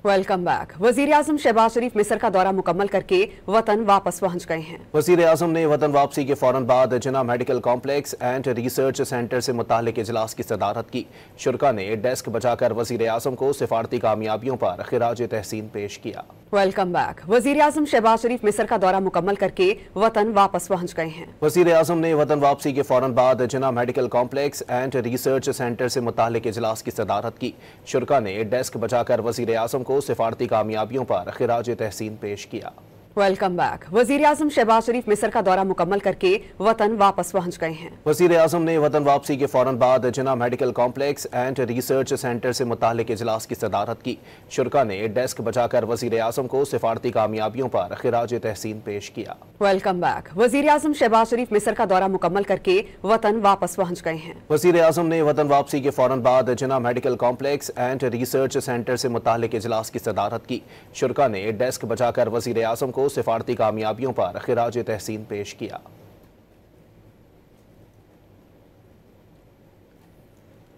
Welcome back. वजीर आजम शहबाज शरीफ मिस्र का दौरा मुकम्मल करके वतन वापस पहुंच गए हैं। वजीर आजम ने वतन वापसी के फौरन बाद Jinnah Medical Complex and Research Centre से मुताल्लिक इजलास की सदारत की। शुरका ने डेस्क बजाकर वजीर आजम को सिफारती कामयाबियों पर खिराज तहसीन पेश किया। Welcome back. वजीर आजम शहबाज शरीफ मिस्र का दौरा मुकम्मल करके वतन वापस पहुंच गए हैं। वजीर आजम ने वतन वापसी के फौरन बाद Jinnah Medical Complex and Research Centre से मुताल्लिक इजलास की सदारत की। शुरका ने डेस्क बजाकर वजीर आजम को सिफारती कामयाबियों पर खिराज तहसीन पेश किया। Welcome back. वजीर आजम शहबाज शरीफ मिस्र का दौरा मुकम्मल करके वतन वापस पहुंच गए हैं। वजीर आजम ने वतन वापसी के फौरन बाद Jinnah Medical Complex and Research Centre से मुताल्लिक इजलास की सदारत की। शुरका ने डेस्क बजाकर वजीर आजम को सिफारती कामयाबियों पर खिराज तहसीन पेश किया। Welcome back. वजीर आजम शहबाज शरीफ मिस्र का दौरा मुकम्मल करके वतन वापस पहुंच गए हैं। वजीर आजम ने वतन वापसी के फौरन बाद Jinnah Medical Complex and Research Centre से मुताल्लिक इजलास की सदारत की। शुरका ने डेस्क बजाकर वजीर आजम को सिफारती कामयाबियों पर खिराज तहसीन पेश किया।